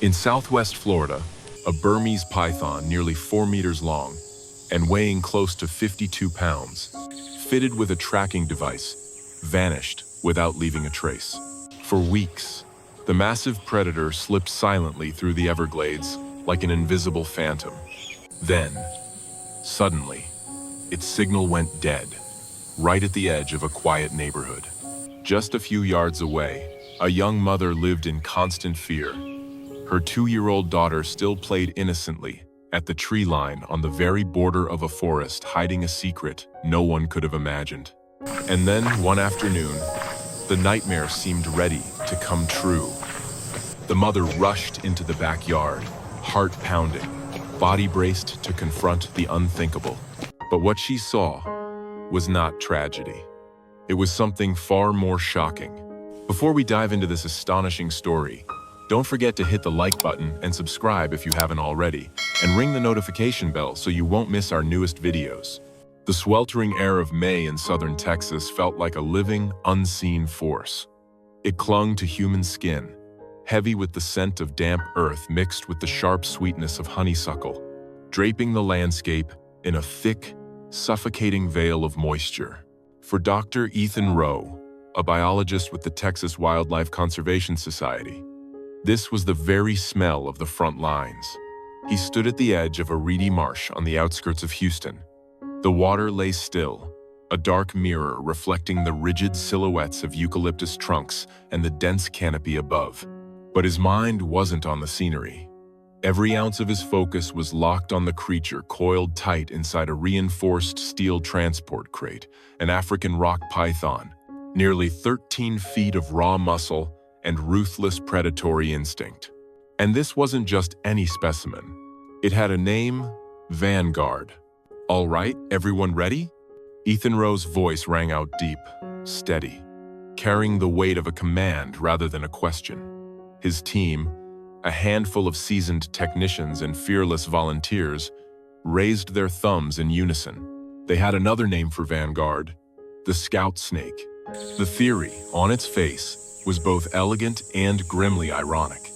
In southwest Florida, a Burmese python nearly 4 meters long and weighing close to 52 pounds, fitted with a tracking device, vanished without leaving a trace. For weeks, the massive predator slipped silently through the Everglades like an invisible phantom. Then, suddenly, its signal went dead, right at the edge of a quiet neighborhood. Just a few yards away, a young mother lived in constant fear. Her 2-year-old daughter still played innocently at the tree line on the very border of a forest, hiding a secret no one could have imagined. And then, one afternoon, the nightmare seemed ready to come true. The mother rushed into the backyard, heart pounding, body braced to confront the unthinkable. But what she saw was not tragedy. It was something far more shocking. Before we dive into this astonishing story, don't forget to hit the like button and subscribe if you haven't already, and ring the notification bell so you won't miss our newest videos. The sweltering air of May in southern Texas felt like a living, unseen force. It clung to human skin, heavy with the scent of damp earth mixed with the sharp sweetness of honeysuckle, draping the landscape in a thick, suffocating veil of moisture. For Dr. Ethan Rowe, a biologist with the Texas Wildlife Conservation Society, this was the very smell of the front lines. He stood at the edge of a reedy marsh on the outskirts of Houston. The water lay still, a dark mirror reflecting the rigid silhouettes of eucalyptus trunks and the dense canopy above. But his mind wasn't on the scenery. Every ounce of his focus was locked on the creature coiled tight inside a reinforced steel transport crate, an African rock python, nearly 13 feet of raw muscle and ruthless predatory instinct. And this wasn't just any specimen. It had a name: Vanguard. "All right, everyone ready?" Ethan Rowe's voice rang out deep, steady, carrying the weight of a command rather than a question. His team, a handful of seasoned technicians and fearless volunteers, raised their thumbs in unison. They had another name for Vanguard: the Scout Snake. The theory, on its face, was both elegant and grimly ironic.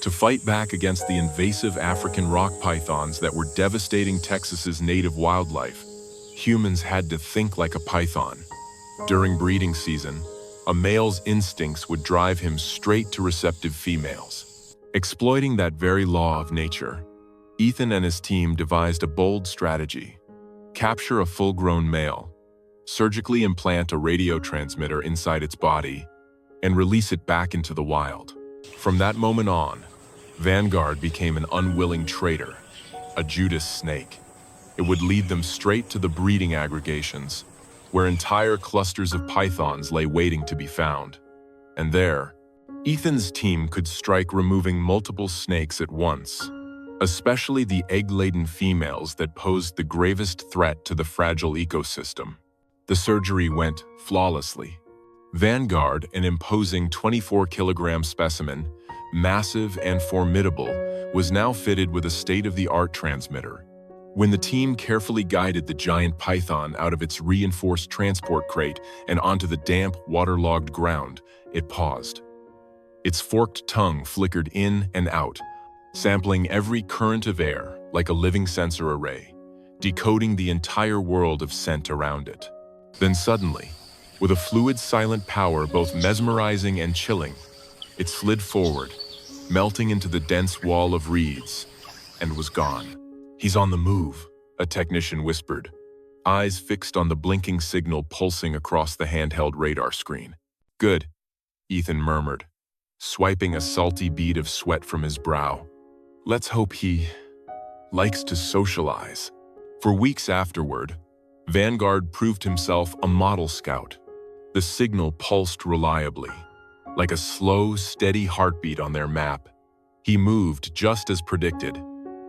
To fight back against the invasive African rock pythons that were devastating Texas's native wildlife, humans had to think like a python. During breeding season, a male's instincts would drive him straight to receptive females. Exploiting that very law of nature, Ethan and his team devised a bold strategy: capture a full-grown male, surgically implant a radio transmitter inside its body, and release it back into the wild. From that moment on, Vanguard became an unwilling traitor, a Judas snake. It would lead them straight to the breeding aggregations, where entire clusters of pythons lay waiting to be found. And there, Ethan's team could strike, removing multiple snakes at once, especially the egg-laden females that posed the gravest threat to the fragile ecosystem. The surgery went flawlessly. Vanguard, an imposing 24-kilogram specimen, massive and formidable, was now fitted with a state-of-the-art transmitter. When the team carefully guided the giant python out of its reinforced transport crate and onto the damp, waterlogged ground, it paused. Its forked tongue flickered in and out, sampling every current of air like a living sensor array, decoding the entire world of scent around it. Then suddenly, with a fluid, silent power both mesmerizing and chilling, it slid forward, melting into the dense wall of reeds, and was gone. "He's on the move," a technician whispered, eyes fixed on the blinking signal pulsing across the handheld radar screen. "Good," Ethan murmured, swiping a salty bead of sweat from his brow. "Let's hope he likes to socialize." For weeks afterward, Vanguard proved himself a model scout. The signal pulsed reliably, like a slow, steady heartbeat on their map. He moved just as predicted,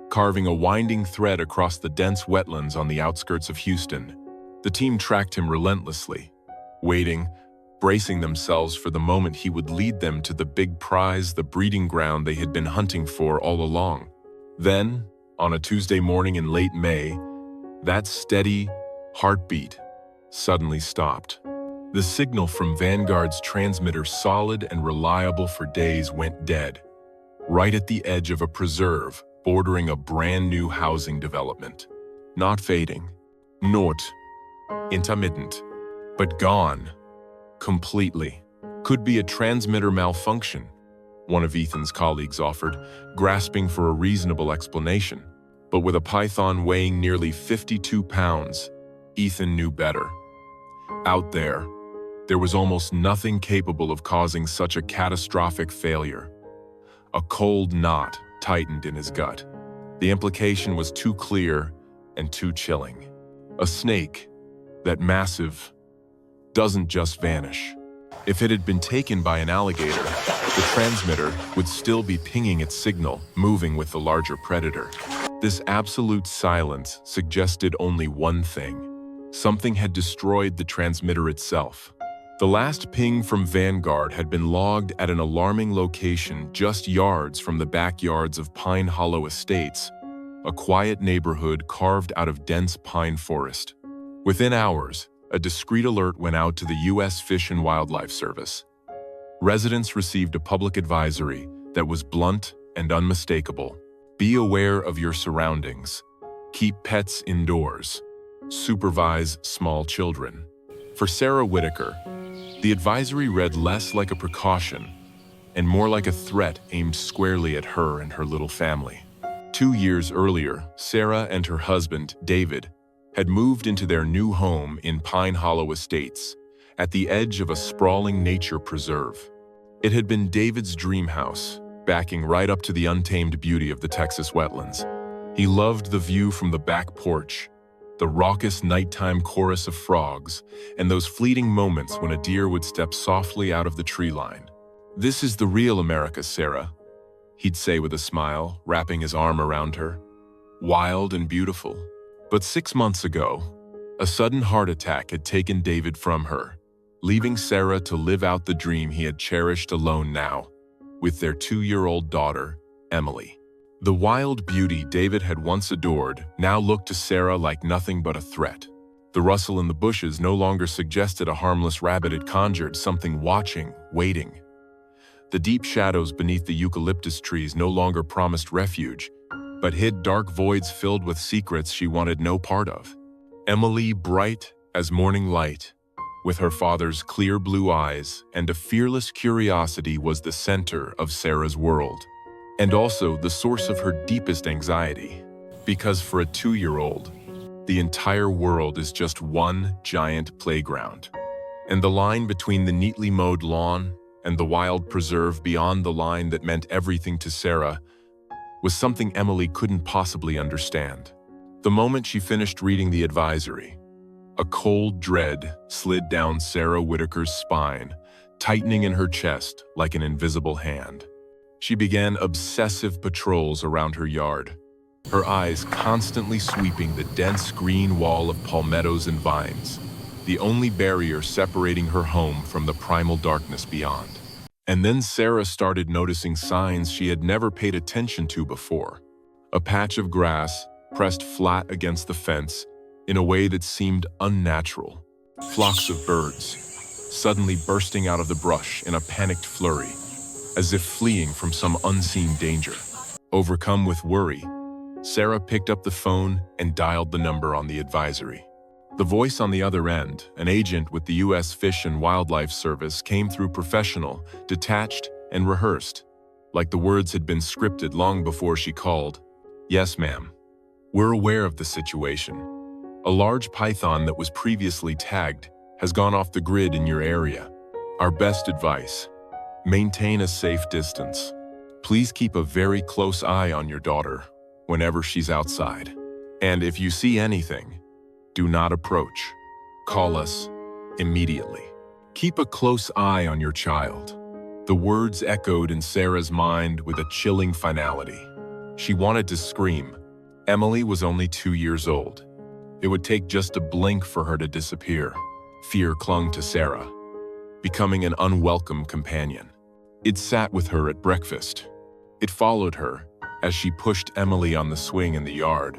carving a winding thread across the dense wetlands on the outskirts of Houston. The team tracked him relentlessly, waiting, bracing themselves for the moment he would lead them to the big prize, the breeding ground they had been hunting for all along. Then, on a Tuesday morning in late May, that steady heartbeat suddenly stopped. The signal from Vanguard's transmitter, solid and reliable for days, went dead. right at the edge of a preserve bordering a brand new housing development. Not fading, not intermittent, but gone completely. Could be a transmitter malfunction, one of Ethan's colleagues offered, grasping for a reasonable explanation. But with a python weighing nearly 52 pounds, Ethan knew better. Out there was almost nothing capable of causing such a catastrophic failure. A cold knot tightened in his gut. The implication was too clear and too chilling. A snake, that massive, doesn't just vanish. If it had been taken by an alligator, the transmitter would still be pinging its signal, moving with the larger predator. This absolute silence suggested only one thing. Something had destroyed the transmitter itself. The last ping from Vanguard had been logged at an alarming location just yards from the backyards of Pine Hollow Estates, a quiet neighborhood carved out of dense pine forest. Within hours, a discreet alert went out to the U.S. Fish and Wildlife Service. Residents received a public advisory that was blunt and unmistakable. Be aware of your surroundings. Keep pets indoors. Supervise small children. For Sarah Whitaker, the advisory read less like a precaution and more like a threat aimed squarely at her and her little family. 2 years earlier, Sarah and her husband, David, had moved into their new home in Pine Hollow Estates, at the edge of a sprawling nature preserve. It had been David's dream house, backing right up to the untamed beauty of the Texas wetlands. He loved the view from the back porch, the raucous nighttime chorus of frogs, and those fleeting moments when a deer would step softly out of the tree line. "This is the real America, Sarah," he'd say with a smile, wrapping his arm around her. "Wild and beautiful." But 6 months ago, a sudden heart attack had taken David from her, leaving Sarah to live out the dream he had cherished alone now, with their 2-year-old daughter, Emily. The wild beauty David had once adored now looked to Sarah like nothing but a threat. The rustle in the bushes no longer suggested a harmless rabbit. It conjured something watching, waiting. The deep shadows beneath the eucalyptus trees no longer promised refuge, but hid dark voids filled with secrets she wanted no part of. Emily, bright as morning light, with her father's clear blue eyes and a fearless curiosity, was the center of Sarah's world, and also the source of her deepest anxiety. Because for a 2-year-old, the entire world is just one giant playground. And the line between the neatly mowed lawn and the wild preserve beyond the line that meant everything to Sarah was something Emily couldn't possibly understand. The moment she finished reading the advisory, a cold dread slid down Sarah Whitaker's spine, tightening in her chest like an invisible hand. She began obsessive patrols around her yard, her eyes constantly sweeping the dense green wall of palmettos and vines, the only barrier separating her home from the primal darkness beyond. And then Sarah started noticing signs she had never paid attention to before. A patch of grass pressed flat against the fence in a way that seemed unnatural. Flocks of birds suddenly bursting out of the brush in a panicked flurry, as if fleeing from some unseen danger. Overcome with worry, Sarah picked up the phone and dialed the number on the advisory. The voice on the other end, an agent with the U.S. Fish and Wildlife Service, came through professional, detached, and rehearsed, like the words had been scripted long before she called. "Yes, ma'am. We're aware of the situation. A large python that was previously tagged has gone off the grid in your area. Our best advice: maintain a safe distance. Please keep a very close eye on your daughter whenever she's outside. And if you see anything, do not approach. Call us immediately. Keep a close eye on your child." The words echoed in Sarah's mind with a chilling finality. She wanted to scream. Emily was only 2 years old. It would take just a blink for her to disappear. Fear clung to Sarah, becoming an unwelcome companion. It sat with her at breakfast. It followed her as she pushed Emily on the swing in the yard,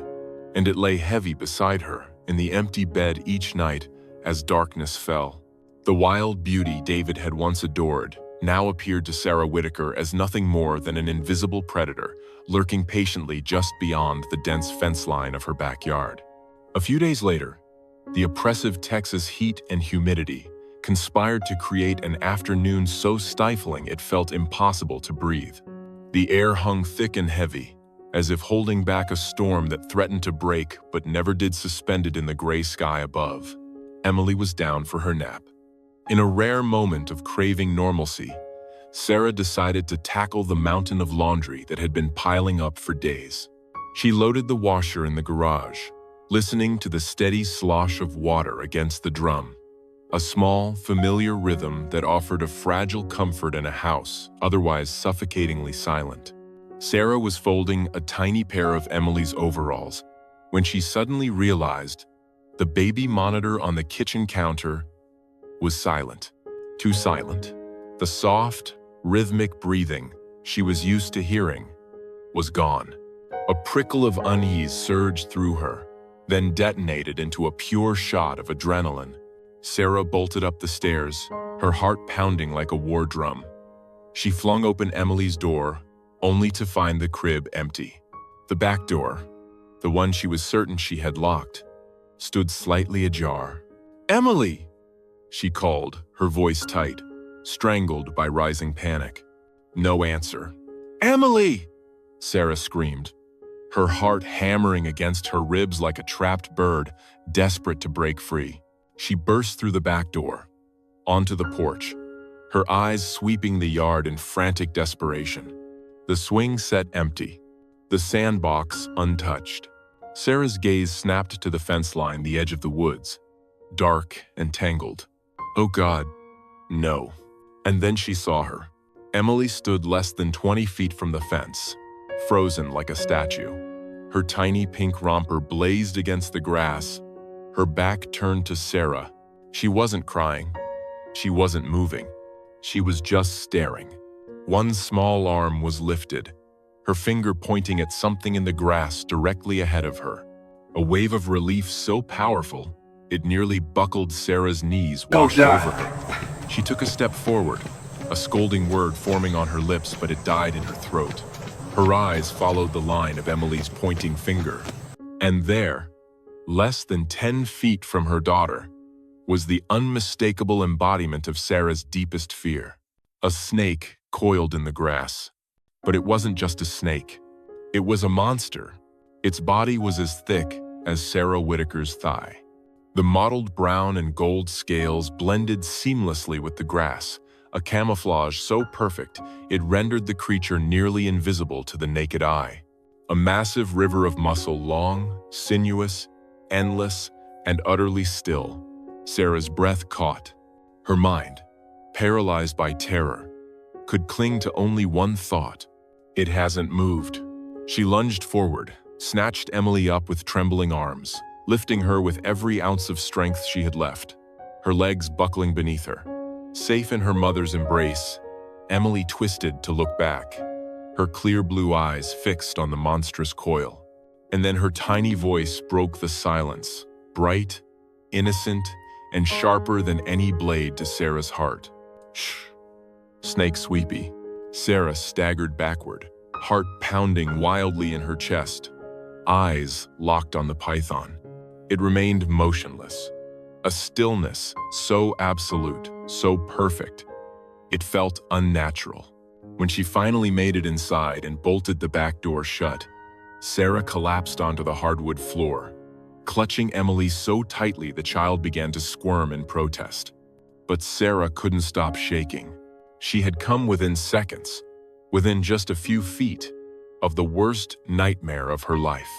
and it lay heavy beside her in the empty bed each night as darkness fell. The wild beauty David had once adored now appeared to Sarah Whitaker as nothing more than an invisible predator lurking patiently just beyond the dense fence line of her backyard. A few days later, the oppressive Texas heat and humidity conspired to create an afternoon so stifling it felt impossible to breathe. The air hung thick and heavy, as if holding back a storm that threatened to break but never did, suspended in the gray sky above. Emily was down for her nap. In a rare moment of craving normalcy, Sarah decided to tackle the mountain of laundry that had been piling up for days. She loaded the washer in the garage, listening to the steady slosh of water against the drum, a small, familiar rhythm that offered a fragile comfort in a house otherwise suffocatingly silent. Sarah was folding a tiny pair of Emily's overalls when she suddenly realized the baby monitor on the kitchen counter was silent. Too silent. The soft, rhythmic breathing she was used to hearing was gone. A prickle of unease surged through her, then detonated into a pure shot of adrenaline. Sarah bolted up the stairs, her heart pounding like a war drum. She flung open Emily's door, only to find the crib empty. The back door, the one she was certain she had locked, stood slightly ajar. "Emily!" she called, her voice tight, strangled by rising panic. No answer. "Emily!" Sarah screamed, her heart hammering against her ribs like a trapped bird, desperate to break free. She burst through the back door, onto the porch, her eyes sweeping the yard in frantic desperation. The swing set empty, the sandbox untouched. Sarah's gaze snapped to the fence line, the edge of the woods, dark and tangled. Oh God, no. And then she saw her. Emily stood less than 20 feet from the fence, frozen like a statue. Her tiny pink romper blazed against the grass, her back turned to Sarah. She wasn't crying. She wasn't moving. She was just staring. One small arm was lifted, her finger pointing at something in the grass directly ahead of her. A wave of relief so powerful, it nearly buckled Sarah's knees, washed over her. She took a step forward, a scolding word forming on her lips, but it died in her throat. Her eyes followed the line of Emily's pointing finger. And there, less than 10 feet from her daughter, was the unmistakable embodiment of Sarah's deepest fear. A snake coiled in the grass. But it wasn't just a snake. It was a monster. Its body was as thick as Sarah Whitaker's thigh. The mottled brown and gold scales blended seamlessly with the grass, a camouflage so perfect it rendered the creature nearly invisible to the naked eye. A massive river of muscle, long, sinuous, endless, and utterly still. Sarah's breath caught. Her mind, paralyzed by terror, could cling to only one thought. It hasn't moved. She lunged forward, snatched Emily up with trembling arms, lifting her with every ounce of strength she had left, her legs buckling beneath her. Safe in her mother's embrace, Emily twisted to look back, her clear blue eyes fixed on the monstrous coil. And then her tiny voice broke the silence, bright, innocent, and sharper than any blade to Sarah's heart. Shh. Snake Sweepy. Sarah staggered backward, heart pounding wildly in her chest, eyes locked on the python. It remained motionless, a stillness so absolute, so perfect. It felt unnatural. When she finally made it inside and bolted the back door shut, Sarah collapsed onto the hardwood floor, clutching Emily so tightly the child began to squirm in protest. But Sarah couldn't stop shaking. She had come within seconds, within just a few feet, of the worst nightmare of her life.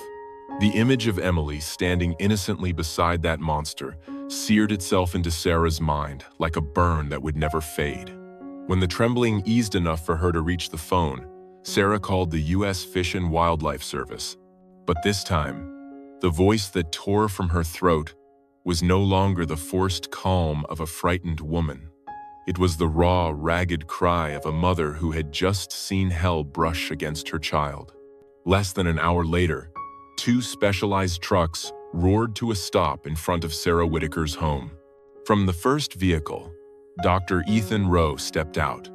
The image of Emily standing innocently beside that monster seared itself into Sarah's mind like a burn that would never fade. When the trembling eased enough for her to reach the phone, Sarah called the U.S. Fish and Wildlife Service. But this time, the voice that tore from her throat was no longer the forced calm of a frightened woman. It was the raw, ragged cry of a mother who had just seen hell brush against her child. Less than an hour later, 2 specialized trucks roared to a stop in front of Sarah Whitaker's home. From the first vehicle, Dr. Ethan Rowe stepped out,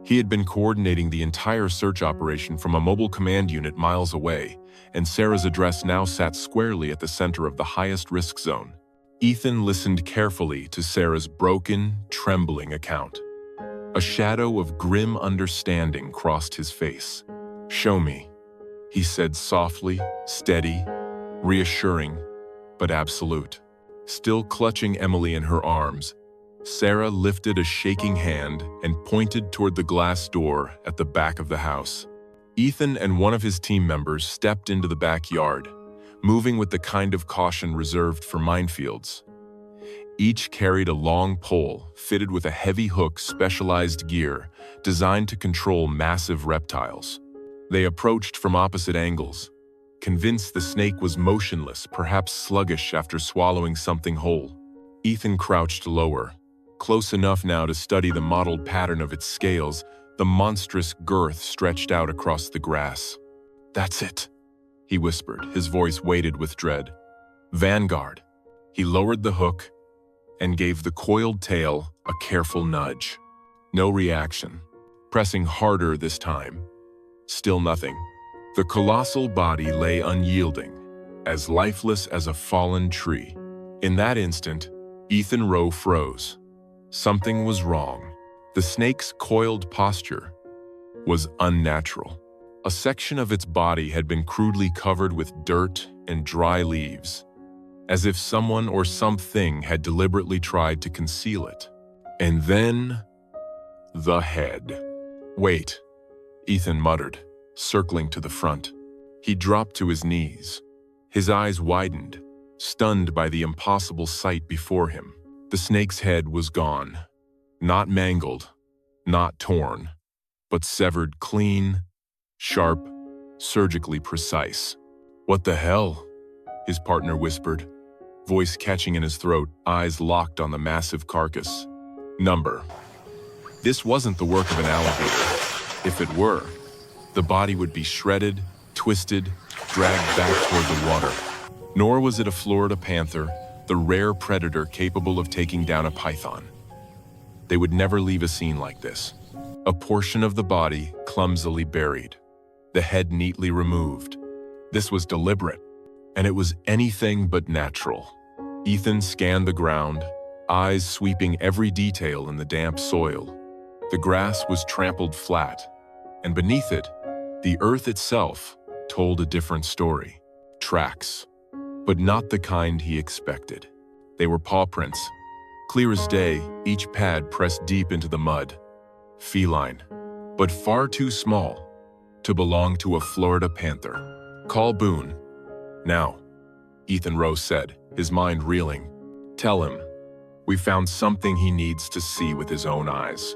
He had been coordinating the entire search operation from a mobile command unit miles away, and Sarah's address now sat squarely at the center of the highest risk zone. Ethan listened carefully to Sarah's broken, trembling account. A shadow of grim understanding crossed his face. "Show me," he said softly, steady, reassuring, but absolute. Still clutching Emily in her arms, Sarah lifted a shaking hand and pointed toward the glass door at the back of the house. Ethan and one of his team members stepped into the backyard, moving with the kind of caution reserved for minefields. Each carried a long pole fitted with a heavy hook specialized gear designed to control massive reptiles. They approached from opposite angles, convinced the snake was motionless, perhaps sluggish after swallowing something whole. Ethan crouched lower, close enough now to study the mottled pattern of its scales, the monstrous girth stretched out across the grass. "That's it," he whispered, his voice weighted with dread. "Vanguard." He lowered the hook and gave the coiled tail a careful nudge. No reaction. Pressing harder this time. Still nothing. The colossal body lay unyielding, as lifeless as a fallen tree. In that instant, Ethan Rowe froze. Something was wrong. The snake's coiled posture was unnatural. A section of its body had been crudely covered with dirt and dry leaves, as if someone or something had deliberately tried to conceal it. And then, the head. "Wait," Ethan muttered, circling to the front. He dropped to his knees. His eyes widened, stunned by the impossible sight before him. The snake's head was gone. Not mangled, not torn, but severed clean, sharp, surgically precise. "What the hell?" his partner whispered, voice catching in his throat, eyes locked on the massive carcass. Number. This wasn't the work of an alligator. If it were, the body would be shredded, twisted, dragged back toward the water. Nor was it a Florida panther, the rare predator capable of taking down a python. They would never leave a scene like this. A portion of the body clumsily buried, the head neatly removed. This was deliberate, and it was anything but natural. Ethan scanned the ground, eyes sweeping every detail in the damp soil. The grass was trampled flat, and beneath it, the earth itself told a different story. Tracks, but not the kind he expected. They were paw prints, clear as day, each pad pressed deep into the mud. Feline, but far too small to belong to a Florida panther. "Call Boone. Now," Ethan Rowe said, his mind reeling. "Tell him we found something he needs to see with his own eyes."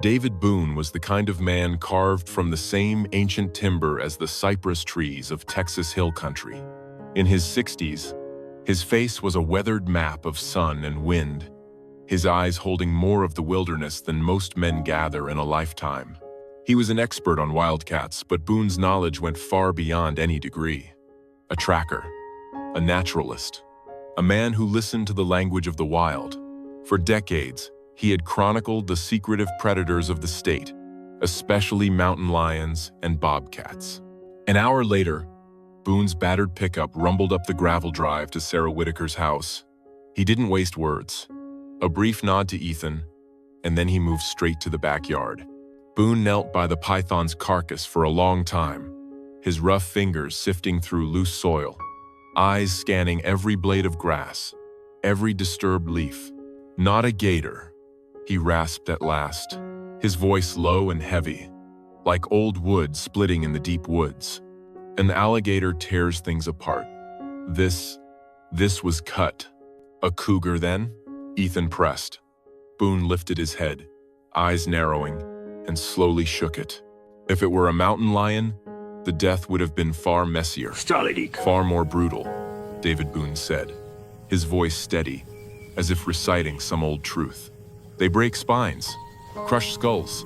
David Boone was the kind of man carved from the same ancient timber as the cypress trees of Texas hill country. In his 60s, his face was a weathered map of sun and wind, his eyes holding more of the wilderness than most men gather in a lifetime. He was an expert on wildcats, but Boone's knowledge went far beyond any degree. A tracker, a naturalist, a man who listened to the language of the wild. For decades, he had chronicled the secretive predators of the state, especially mountain lions and bobcats. An hour later, Boone's battered pickup rumbled up the gravel drive to Sarah Whitaker's house. He didn't waste words. A brief nod to Ethan, and then he moved straight to the backyard. Boone knelt by the python's carcass for a long time, his rough fingers sifting through loose soil, eyes scanning every blade of grass, every disturbed leaf. "Not a gator," he rasped at last, his voice low and heavy, like old wood splitting in the deep woods. "An alligator tears things apart. This was cut." "A cougar, then?" Ethan pressed. Boone lifted his head, eyes narrowing, and slowly shook it. "If it were a mountain lion, the death would have been far messier, far more brutal," David Boone said, his voice steady, as if reciting some old truth. "They break spines, crush skulls.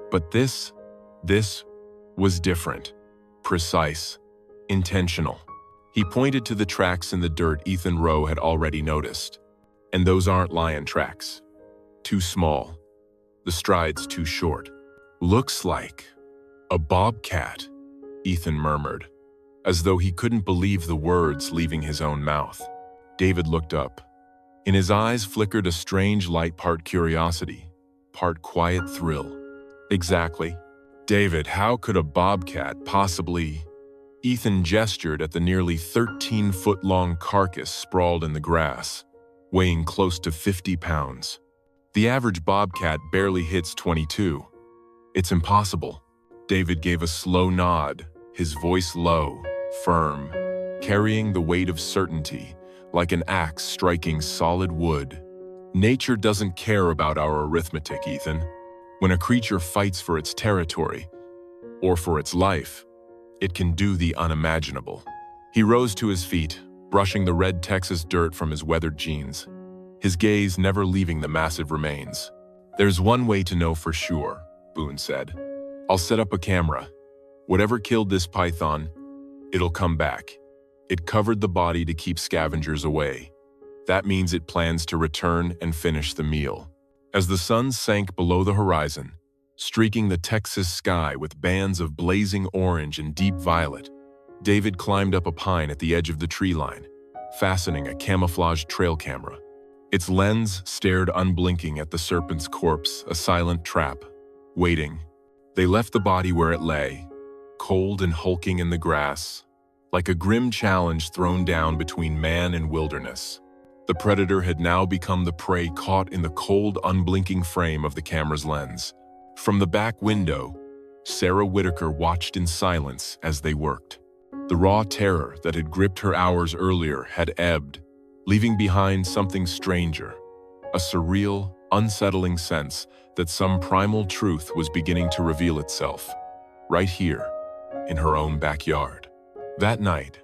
But this was different, precise, intentional." He pointed to the tracks in the dirt Ethan Rowe had already noticed. "And those aren't lion tracks. Too small. The strides too short. Looks like a bobcat, Ethan murmured, as though he couldn't believe the words leaving his own mouth. David looked up. In his eyes flickered a strange light, part curiosity, part quiet thrill. Exactly. David, how could a bobcat possibly… Ethan gestured at the nearly 13-foot-long carcass sprawled in the grass, weighing close to 50 pounds. The average bobcat barely hits 22. It's impossible. David gave a slow nod, his voice low, firm, carrying the weight of certainty, like an axe striking solid wood. Nature doesn't care about our arithmetic, Ethan. When a creature fights for its territory, or for its life, it can do the unimaginable. He rose to his feet, brushing the red Texas dirt from his weathered jeans, his gaze never leaving the massive remains. There's one way to know for sure, Boone said. I'll set up a camera. Whatever killed this python, it'll come back. It covered the body to keep scavengers away. That means it plans to return and finish the meal. As the sun sank below the horizon, streaking the Texas sky with bands of blazing orange and deep violet, David climbed up a pine at the edge of the tree line, fastening a camouflaged trail camera. Its lens stared unblinking at the serpent's corpse, a silent trap, waiting. They left the body where it lay, cold and hulking in the grass, like a grim challenge thrown down between man and wilderness. The predator had now become the prey caught in the cold, unblinking frame of the camera's lens. From the back window, Sarah Whitaker watched in silence as they worked. The raw terror that had gripped her hours earlier had ebbed, leaving behind something stranger, a surreal, unsettling sense that some primal truth was beginning to reveal itself, right here, in her own backyard. That night,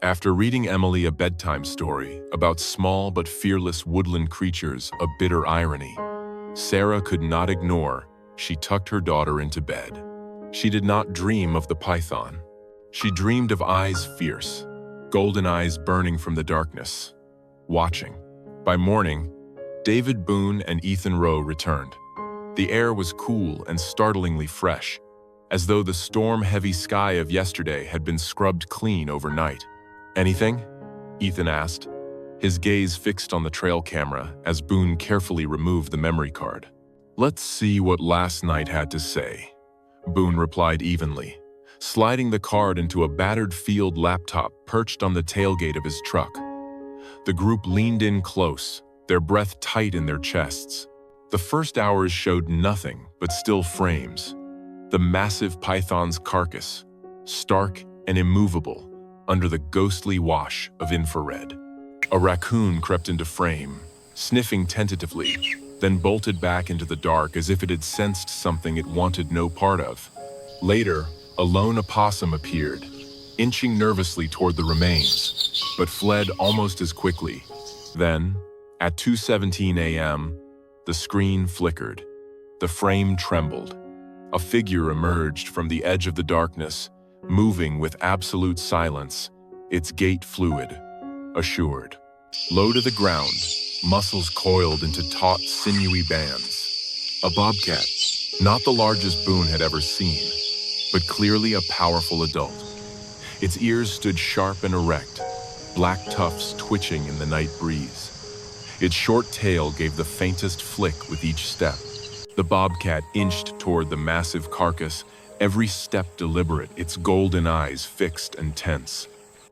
after reading Emily a bedtime story about small but fearless woodland creatures of bitter irony, Sarah could not ignore. She tucked her daughter into bed. She did not dream of the python. She dreamed of eyes fierce, golden eyes burning from the darkness, watching. By morning, David Boone and Ethan Rowe returned. The air was cool and startlingly fresh, as though the storm-heavy sky of yesterday had been scrubbed clean overnight. Anything? Ethan asked, his gaze fixed on the trail camera as Boone carefully removed the memory card. Let's see what last night had to say, Boone replied evenly, sliding the card into a battered field laptop perched on the tailgate of his truck. The group leaned in close, their breath tight in their chests. The first hours showed nothing but still frames. The massive python's carcass, stark and immovable, under the ghostly wash of infrared. A raccoon crept into frame, sniffing tentatively, then bolted back into the dark as if it had sensed something it wanted no part of. Later, a lone opossum appeared, inching nervously toward the remains, but fled almost as quickly. Then, at 2:17 a.m., the screen flickered. The frame trembled. A figure emerged from the edge of the darkness, moving with absolute silence, its gait fluid, assured. Low to the ground, muscles coiled into taut, sinewy bands. A bobcat, not the largest Boone had ever seen, but clearly a powerful adult. Its ears stood sharp and erect, black tufts twitching in the night breeze. Its short tail gave the faintest flick with each step. The bobcat inched toward the massive carcass, every step deliberate, its golden eyes fixed and tense.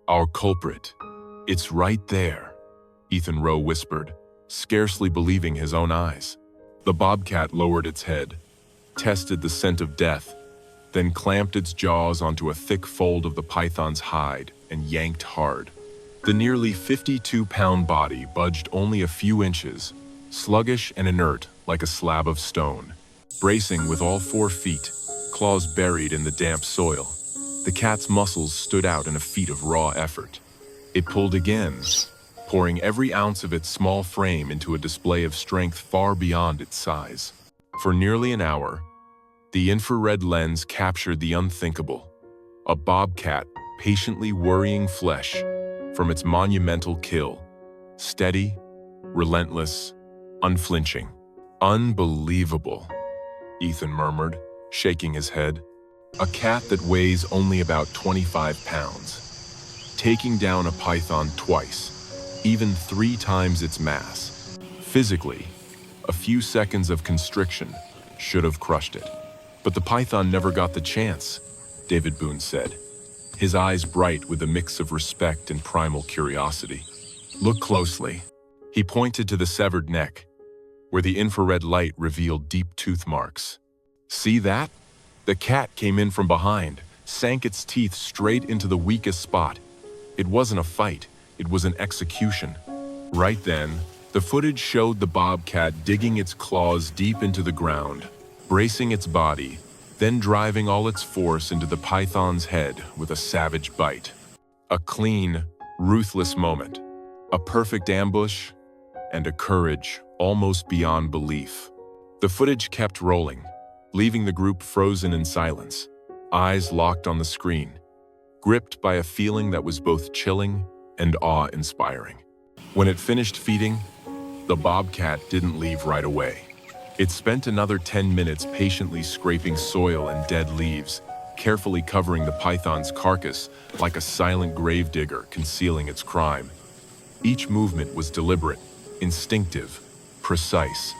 Our culprit. It's right there, Ethan Rowe whispered, scarcely believing his own eyes. The bobcat lowered its head, tested the scent of death, then clamped its jaws onto a thick fold of the python's hide and yanked hard. The nearly 52-pound body budged only a few inches, sluggish and inert like a slab of stone. Bracing with all 4 feet, claws buried in the damp soil, the cat's muscles stood out in a feat of raw effort. It pulled again, pouring every ounce of its small frame into a display of strength far beyond its size. For nearly an hour, the infrared lens captured the unthinkable, a bobcat patiently worrying flesh from its monumental kill, steady, relentless, unflinching. Unbelievable, Ethan murmured, shaking his head. A cat that weighs only about 25 pounds. Taking down a python twice, even 3 times its mass. Physically, a few seconds of constriction should have crushed it. But the python never got the chance, David Boone said, his eyes bright with a mix of respect and primal curiosity. Look closely. He pointed to the severed neck, where the infrared light revealed deep tooth marks. See that? The cat came in from behind, sank its teeth straight into the weakest spot. It wasn't a fight, it was an execution. Right then, the footage showed the bobcat digging its claws deep into the ground, bracing its body, then driving all its force into the python's head with a savage bite. A clean, ruthless moment. A perfect ambush, and a courage almost beyond belief. The footage kept rolling, leaving the group frozen in silence, eyes locked on the screen, gripped by a feeling that was both chilling and awe-inspiring. When it finished feeding, the bobcat didn't leave right away. It spent another 10 minutes patiently scraping soil and dead leaves, carefully covering the python's carcass like a silent gravedigger concealing its crime. Each movement was deliberate, instinctive, precise.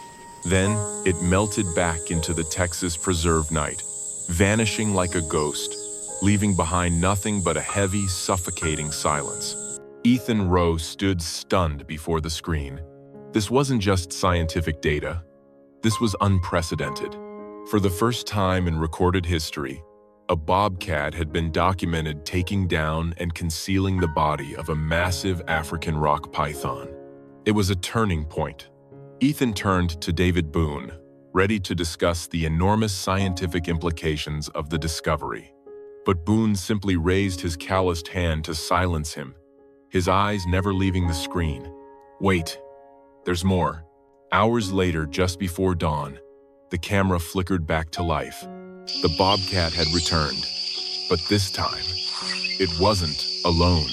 Then, it melted back into the Texas preserve night, vanishing like a ghost, leaving behind nothing but a heavy, suffocating silence. Ethan Rowe stood stunned before the screen. This wasn't just scientific data. This was unprecedented. For the first time in recorded history, a bobcat had been documented taking down and concealing the body of a massive African rock python. It was a turning point. Ethan turned to David Boone, ready to discuss the enormous scientific implications of the discovery. But Boone simply raised his calloused hand to silence him, his eyes never leaving the screen. Wait, there's more. Hours later, just before dawn, the camera flickered back to life. The bobcat had returned, but this time, it wasn't alone.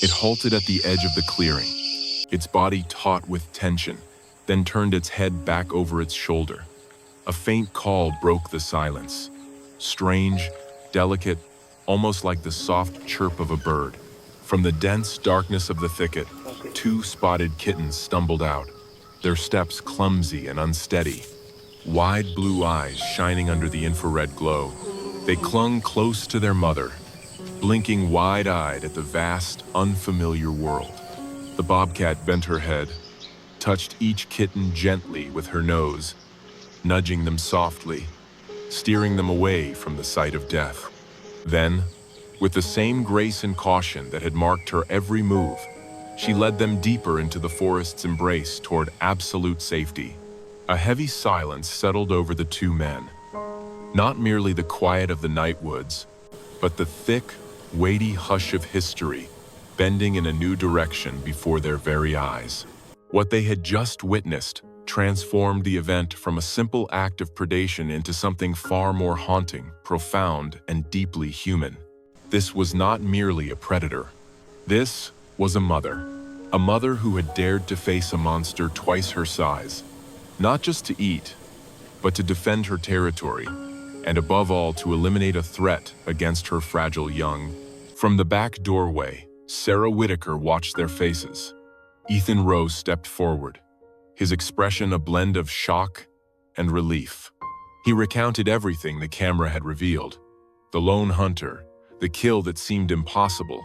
It halted at the edge of the clearing, its body taut with tension, then turned its head back over its shoulder. A faint call broke the silence. Strange, delicate, almost like the soft chirp of a bird. From the dense darkness of the thicket, 2 spotted kittens stumbled out, their steps clumsy and unsteady. Wide blue eyes shining under the infrared glow. They clung close to their mother, blinking wide-eyed at the vast, unfamiliar world. The bobcat bent her head, touched each kitten gently with her nose, nudging them softly, steering them away from the sight of death. Then, with the same grace and caution that had marked her every move, she led them deeper into the forest's embrace toward absolute safety. A heavy silence settled over the 2 men. Not merely the quiet of the night woods, but the thick, weighty hush of history bending in a new direction before their very eyes. What they had just witnessed transformed the event from a simple act of predation into something far more haunting, profound, and deeply human. This was not merely a predator. This was a mother who had dared to face a monster twice her size, not just to eat, but to defend her territory, and above all to eliminate a threat against her fragile young. From the back doorway, Sarah Whitaker watched their faces. Ethan Rowe stepped forward, his expression a blend of shock and relief. He recounted everything the camera had revealed: the lone hunter, the kill that seemed impossible,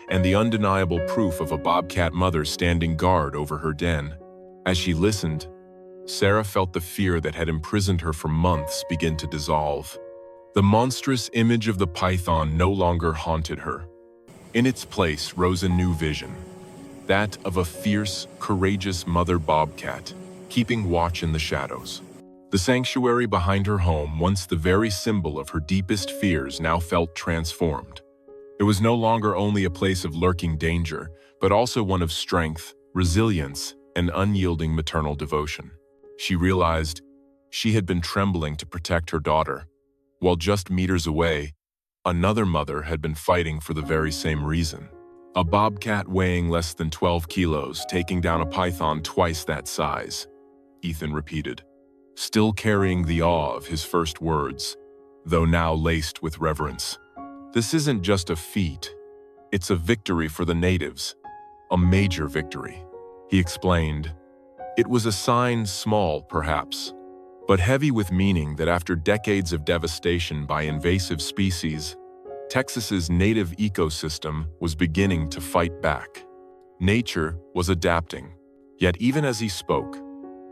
and the undeniable proof of a bobcat mother standing guard over her den. As she listened, Sarah felt the fear that had imprisoned her for months begin to dissolve. The monstrous image of the python no longer haunted her. In its place rose a new vision, that of a fierce, courageous mother bobcat, keeping watch in the shadows. The sanctuary behind her home, once the very symbol of her deepest fears, now felt transformed. It was no longer only a place of lurking danger, but also one of strength, resilience, and unyielding maternal devotion. She realized she had been trembling to protect her daughter, while just meters away, another mother had been fighting for the very same reason. A bobcat weighing less than 12 kilos, taking down a python twice that size, Ethan repeated, still carrying the awe of his first words. though now laced with reverence. This isn't just a feat, it's a victory for the natives, a major victory. He explained, it was a sign small, perhaps, but heavy with meaning that after decades of devastation by invasive species, Texas's native ecosystem was beginning to fight back. Nature was adapting, yet even as he spoke,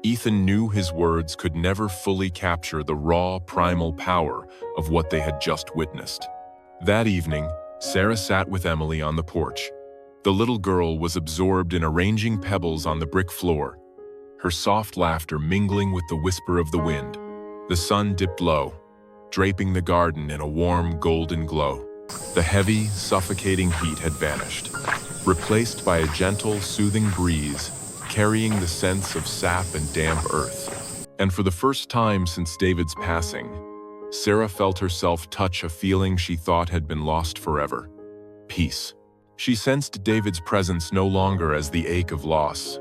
Ethan knew his words could never fully capture the raw, primal power of what they had just witnessed. That evening, Sarah sat with Emily on the porch. The little girl was absorbed in arranging pebbles on the brick floor, her soft laughter mingling with the whisper of the wind. The sun dipped low, draping the garden in a warm, golden glow. The heavy, suffocating heat had vanished, replaced by a gentle, soothing breeze carrying the scents of sap and damp earth. And for the first time since David's passing, Sarah felt herself touch a feeling she thought had been lost forever: peace. She sensed David's presence no longer as the ache of loss,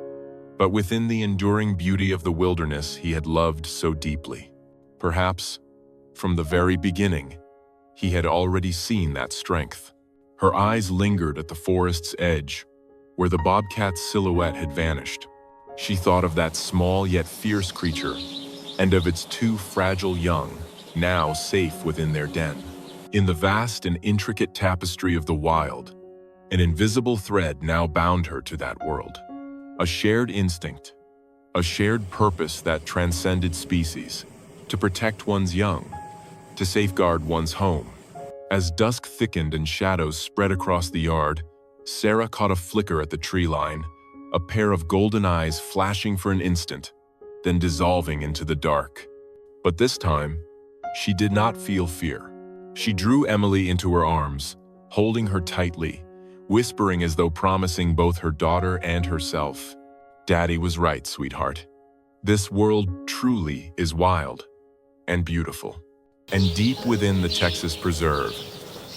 but within the enduring beauty of the wilderness he had loved so deeply. Perhaps, from the very beginning, he had already seen that strength. Her eyes lingered at the forest's edge, where the bobcat's silhouette had vanished. She thought of that small yet fierce creature, and of its two fragile young, now safe within their den. In the vast and intricate tapestry of the wild, an invisible thread now bound her to that world. A shared instinct, a shared purpose that transcended species, to protect one's young, to safeguard one's home. As dusk thickened and shadows spread across the yard, Sarah caught a flicker at the tree line, a pair of golden eyes flashing for an instant, then dissolving into the dark. But this time, she did not feel fear. She drew Emily into her arms, holding her tightly, whispering as though promising both her daughter and herself, "Daddy was right, sweetheart. This world truly is wild and beautiful." And deep within the Texas Preserve,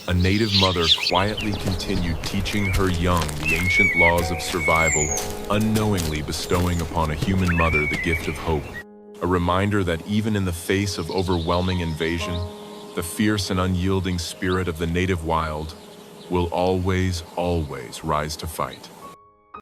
a native mother quietly continued teaching her young the ancient laws of survival, unknowingly bestowing upon a human mother the gift of hope. A reminder that even in the face of overwhelming invasion, the fierce and unyielding spirit of the native wild will always, always rise to fight.